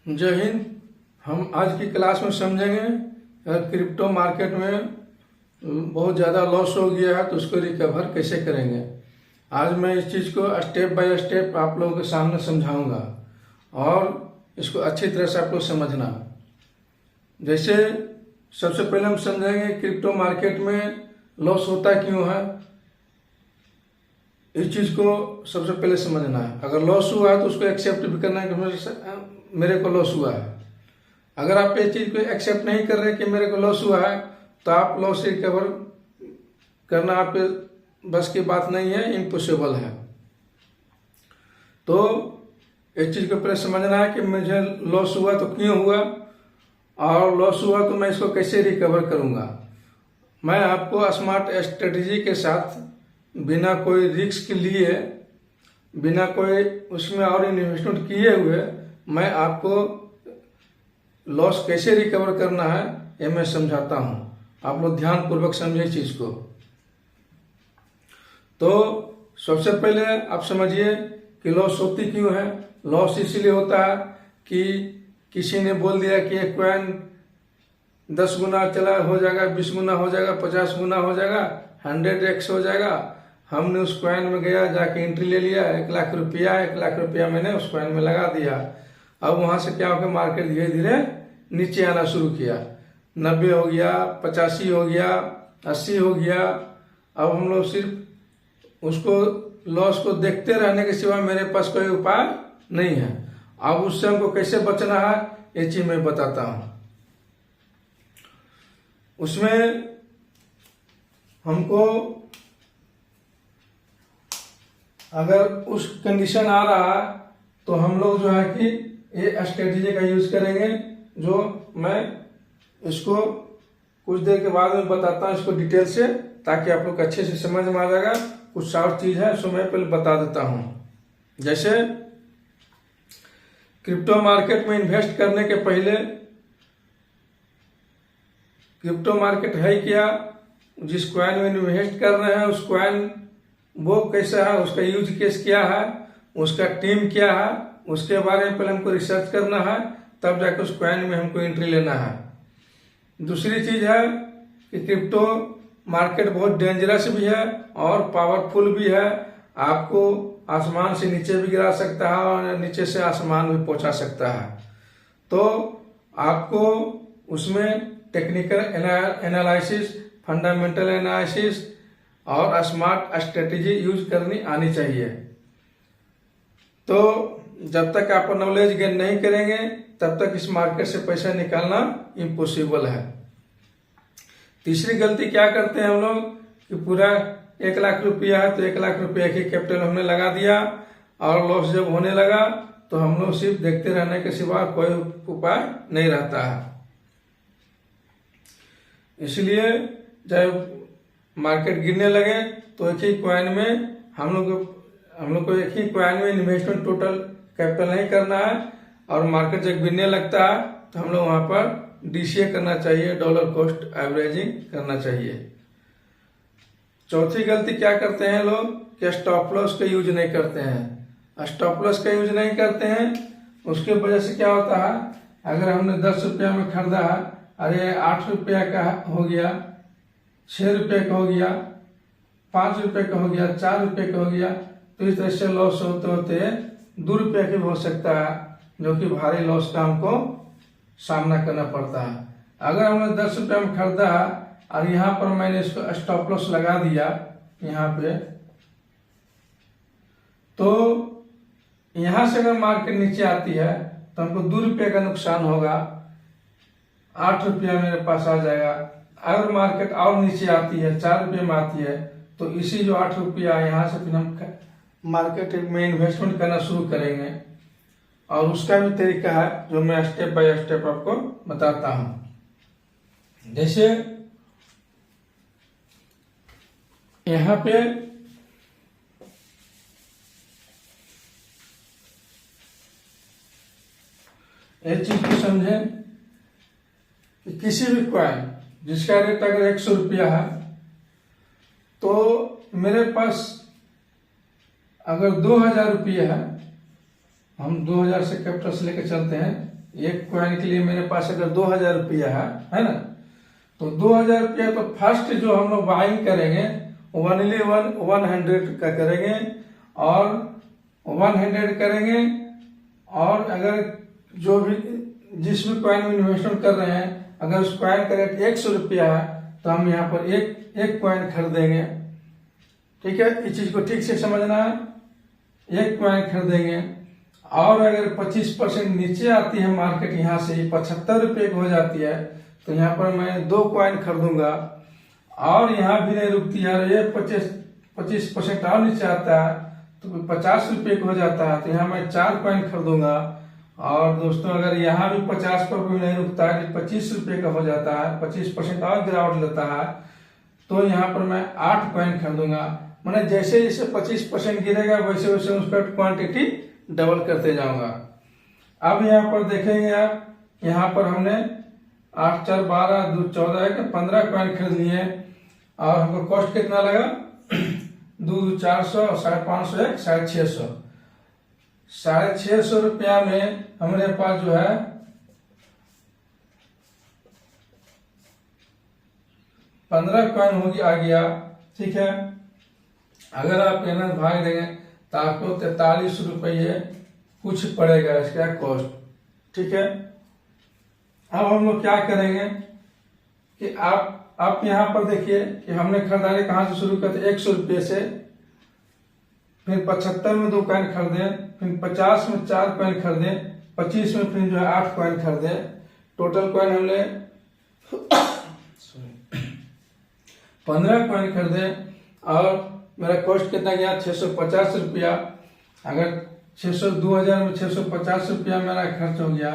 जय हिंद। हम आज की क्लास में समझेंगे अगर क्रिप्टो मार्केट में बहुत ज़्यादा लॉस हो गया है तो उसको रिकवर कैसे करेंगे। आज मैं इस चीज़ को स्टेप बाय स्टेप आप लोगों के सामने समझाऊंगा और इसको अच्छी तरह से आप लोग समझना। जैसे सबसे पहले हम समझेंगे क्रिप्टो मार्केट में लॉस होता क्यों है, इस चीज़ को सबसे पहले समझना है। अगर लॉस हुआ है तो उसको एक्सेप्ट भी करना है कि मेरे को लॉस हुआ है। अगर आप ये चीज़ को एक्सेप्ट नहीं कर रहे कि मेरे को लॉस हुआ है तो आप लॉस रिकवर करना आपके बस की बात नहीं है, इम्पॉसिबल है। तो एक चीज़ को पहले समझना है कि मुझे लॉस हुआ तो क्यों हुआ और लॉस हुआ तो मैं इसको कैसे रिकवर करूँगा। मैं आपको स्मार्ट स्ट्रेटजी के साथ बिना कोई रिस्क लिए, बिना कोई उसमें और इन्वेस्टमेंट किए हुए मैं आपको लॉस कैसे रिकवर करना है ये मैं समझाता हूँ। आप लोग ध्यान पूर्वक समझिए चीज़ को। तो सबसे पहले आप समझिए कि लॉस होती क्यों है। लॉस इसलिए होता है कि किसी ने बोल दिया कि एक कॉइन 10 गुना चला हो जाएगा, 20 गुना हो जाएगा, 50 गुना हो जाएगा, 100x हो जाएगा। हमने उस कॉइन में गया, जाके एंट्री ले लिया, 1 लाख रुपया मैंने उस कॉइन में लगा दिया। अब वहां से क्या हो गया, मार्केट धीरे धीरे नीचे आना शुरू किया। 90 हो गया, 85 हो गया, 80 हो गया। अब हम लोग सिर्फ उसको लॉस को देखते रहने के सिवा मेरे पास कोई उपाय नहीं है। अब उससे हमको कैसे बचना है ये चीज मैं बताता हूं। उसमें हमको अगर उस कंडीशन आ रहा है तो हम लोग जो है कि ये स्ट्रेटेजी का यूज करेंगे, जो मैं इसको कुछ देर के बाद में बताता हूँ इसको डिटेल से, ताकि आप लोग अच्छे से समझ में आ जाएगा। कुछ और चीज है उसको मैं पहले बता देता हूँ। जैसे क्रिप्टो मार्केट में इन्वेस्ट करने के पहले क्रिप्टो मार्केट है क्या, जिस कॉइन में इन्वेस्ट कर रहे हैं उस कॉइन वो कैसा है, उसका यूज केस क्या है, उसका टीम क्या है, उसके बारे में पहले हमको रिसर्च करना है, तब जाकर उस कॉइन में हमको एंट्री लेना है। दूसरी चीज है कि क्रिप्टो मार्केट बहुत डेंजरस भी है और पावरफुल भी है। आपको आसमान से नीचे भी गिरा सकता है और नीचे से आसमान भी पहुंचा सकता है। तो आपको उसमें टेक्निकल एनालिसिस, फंडामेंटल एनालिसिस और स्मार्ट स्ट्रेटेजी यूज करनी आनी चाहिए। तो जब तक आप नॉलेज गेन नहीं करेंगे तब तक इस मार्केट से पैसा निकालना इम्पॉसिबल है। तीसरी गलती क्या करते हैं हम लोग कि पूरा 1 लाख रुपया है तो 1 लाख रुपया की कैपिटल हमने लगा दिया और लॉस जब होने लगा तो हम लोग सिर्फ देखते रहने के सिवा कोई उपाय नहीं रहता है। इसलिए जब मार्केट गिरने लगे तो एक ही कॉइन में हम लोग को एक ही कॉइन में इन्वेस्टमेंट टोटल कैपिटल नहीं करना है। और मार्केट जब गिरने लगता है तो हम लोग वहां पर DCA करना चाहिए, डॉलर कॉस्ट एवरेजिंग करना चाहिए। चौथी गलती क्या करते हैं लोग कि स्टॉप लॉस का यूज नहीं करते हैं। स्टॉप लॉस का यूज नहीं करते हैं, उसके वजह से क्या होता है, अगर हमने 10 रुपया में खरीदा है, अरे 8 रुपया का हो गया, 6 रुपये का हो गया, 5 रुपये का हो गया, 4 रुपये का हो गया, तो इस तरह से लॉस होते होते 2 रुपये की भी हो सकता है, जो कि भारी लॉस का हमको सामना करना पड़ता है। अगर हमने 10 रुपये में खरीदा है और यहाँ पर मैंने इसको स्टॉप लॉस लगा दिया यहाँ पे, तो यहाँ से अगर मार्केट नीचे आती है तो हमको 2 रुपये का नुकसान होगा, 8 रुपया मेरे पास आ जाएगा। अगर मार्केट और नीचे आती है, 4 रुपये में आती है, तो इसी जो 8 रुपया यहाँ से फिर हम मार्केट में इन्वेस्टमेंट करना शुरू करेंगे। और उसका भी तरीका है जो मैं स्टेप बाय स्टेप आपको बताता हूं। जैसे यहाँ पे एक चीज को समझें कि किसी भी कॉइन जिसका रेट अगर 100 रुपया है तो मेरे पास अगर 2000 रुपये है, हम 2000 से कैपिटल से लेकर चलते हैं, एक कॉइन के लिए मेरे पास अगर 2000 रुपया है ना, तो 2000 रुपया तो फर्स्ट जो हम लोग बाइंग करेंगे 100 का करेंगे और 100 करेंगे। और अगर जो भी जिस भी कॉइन में इन्वेस्टमेंट कर रहे हैं, अगर उस कॉइन का रेट 100 रुपया है तो हम यहाँ पर एक कॉइन खरीदेंगे। ठीक है, इस चीज को ठीक से समझना है। एक कॉइन खरीदेंगे और अगर 25% नीचे आती है मार्केट, यहाँ से 75 रुपये की हो जाती है, तो यहाँ पर मैं 2 कॉइन खरीदूंगा। और यहाँ भी नहीं रुकती है, ये 25% और नीचे आता है तो 50 रुपये का हो जाता है, तो यहाँ मैं 4 कॉइन खरीदूंगा। और दोस्तों अगर यहाँ भी 50 पर भी नहीं रुकता है, 25 रुपये का हो जाता है, 25% और गिरावट लेता है, तो यहाँ पर मैं 8 कॉइन खरीदूंगा। मैंने जैसे जैसे 25% गिरेगा वैसे वैसे उसका क्वांटिटी डबल करते जाऊंगा। अब यहाँ पर देखेंगे आप, यहाँ पर हमने 8 4 12 2 14 के 15 कॉइन खरीद लिए और हमको कॉस्ट कितना लगा 2 400 550 1 650। 650 रुपया में हमारे पास जो है 15 कॉइन होगी आ गया। ठीक है, अगर आप यहाँ भाग देंगे तो आपको 43 रुपये कुछ पड़ेगा इसका कॉस्ट। ठीक है, अब हम लोग क्या करेंगे कि आप यहाँ पर देखिए कि हमने खरीदारी कहाँ से शुरू करते 100 रुपये से, फिर 75 में 2 कॉइन खरीदे, फिर 50 में 4 कॉइन खरीदे, 25 में फिर जो है 8 कॉइन खरीदे। टोटल कॉइन हमने 15 कॉइन खरीदे और मेरा कॉस्ट कितना गया 650 रुपया। अगर 2000 में 650 रुपया मेरा खर्च हो गया,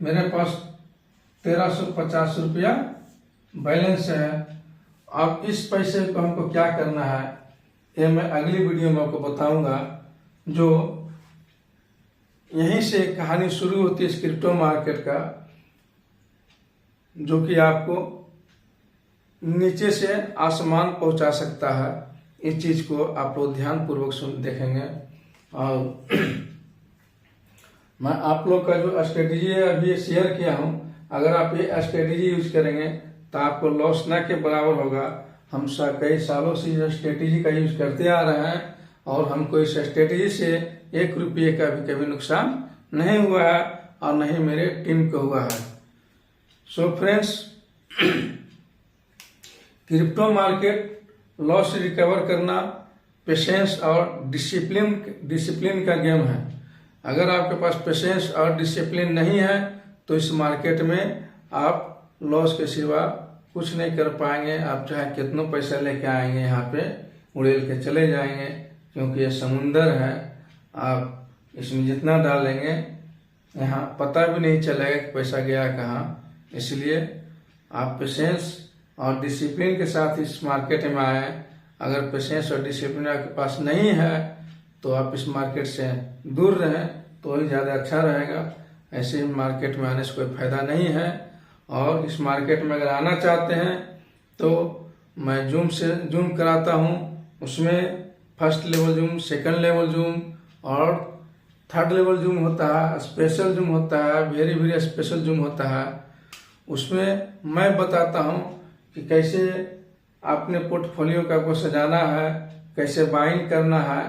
मेरे पास 1350 रुपया बैलेंस है। अब इस पैसे को हमको क्या करना है ये मैं अगली वीडियो में आपको बताऊंगा। जो यहीं से कहानी शुरू होती है इस क्रिप्टो मार्केट का, जो कि आपको नीचे से आसमान पहुंचा सकता है। इस चीज को आप लोग ध्यान पूर्वक सुन देखेंगे। और मैं आप लोग का जो स्ट्रेटेजी अभी शेयर किया हूं, अगर आप ये स्ट्रेटेजी यूज करेंगे तो आपको लॉस ना के बराबर होगा। हम कई सालों से इस स्ट्रेटेजी का यूज करते आ रहे हैं और हमको इस स्ट्रेटेजी से 1 रुपये का भी कभी नुकसान नहीं हुआ है और नहीं मेरे टीम को हुआ है। So friends, crypto market loss से रिकवर करना पेशेंस और डिसिप्लिन का गेम है। अगर आपके पास पेशेंस और डिसिप्लिन नहीं है तो इस मार्केट में आप लॉस के सिवा कुछ नहीं कर पाएंगे। आप चाहे कितना पैसा लेके आएंगे यहाँ पे उड़ेल के चले जाएंगे, क्योंकि ये समुंदर है। आप इसमें जितना डालेंगे यहाँ पता भी नहीं चलेगा कि पैसा गया कहाँ। इसलिए आप पेशेंस और डिसिप्लिन के साथ इस मार्केट में आए। अगर पेशेंस और डिसिप्लिन आपके पास नहीं है तो आप इस मार्केट से दूर रहें तो ही ज़्यादा अच्छा रहेगा। ऐसे मार्केट में आने से कोई फायदा नहीं है। और इस मार्केट में अगर आना चाहते हैं तो मैं जूम कराता हूँ, उसमें first level zoom, second level zoom और थर्ड लेवल जूम होता है, स्पेशल जूम होता है, वेरी वेरी स्पेशल जूम होता है। उसमें मैं बताता हूँ कि कैसे अपने पोर्टफोलियो का को सजाना है, कैसे बाइंग करना है,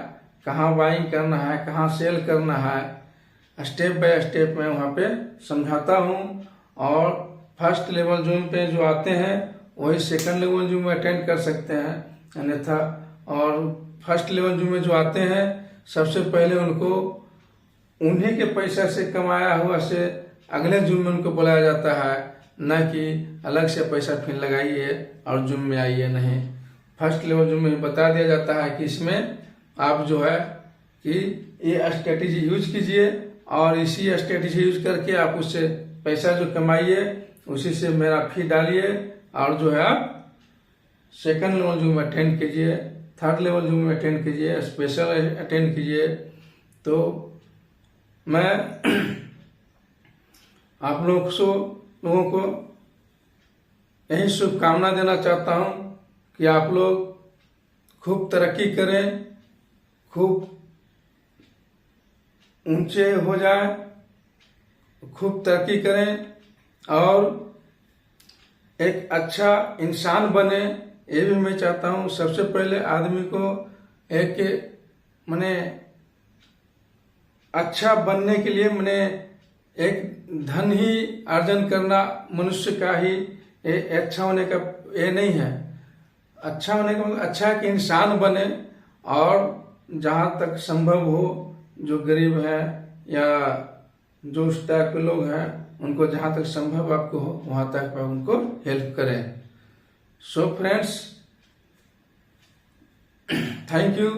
कहाँ बाइंग करना है, कहाँ सेल करना है, स्टेप बाय स्टेप मैं वहाँ पे समझाता हूँ। और फर्स्ट लेवल जूम पे जो आते हैं वही सेकंड लेवल जूम अटेंड कर सकते हैं, अन्यथा और फर्स्ट लेवल जूम में जो आते हैं सबसे पहले उनको उन्हीं के पैसा से कमाया हुआ से अगले जूम में उनको बुलाया जाता है, न कि अलग से पैसा फिर लगाइए और जूम में आइए। नहीं, फर्स्ट लेवल जूम में बता दिया जाता है कि इसमें आप जो है कि ये स्ट्रेटेजी यूज कीजिए और इसी स्ट्रेटेजी यूज करके आप उससे पैसा जो कमाइए उसी से मेरा फी डालिए और जो है आप सेकंड लेवल जूम अटेंड कीजिए, थर्ड लेवल जूम अटेंड कीजिए, स्पेशल अटेंड कीजिए। तो मैं आप लोगों को यही शुभकामना देना चाहता हूं कि आप लोग खूब तरक्की करें, खूब ऊंचे हो जाए, खूब तरक्की करें और एक अच्छा इंसान बने, ये भी मैं चाहता हूँ। सबसे पहले आदमी को एक माने अच्छा बनने के लिए माने एक धन ही अर्जन करना मनुष्य का ही अच्छा होने का ये नहीं है। अच्छा होने का मतलब अच्छा कि इंसान बने, और जहाँ तक संभव हो जो गरीब है या जो उस टाइप के लोग हैं उनको जहाँ तक संभव आपको हो वहाँ तक आप उनको हेल्प करें। So friends, thank you.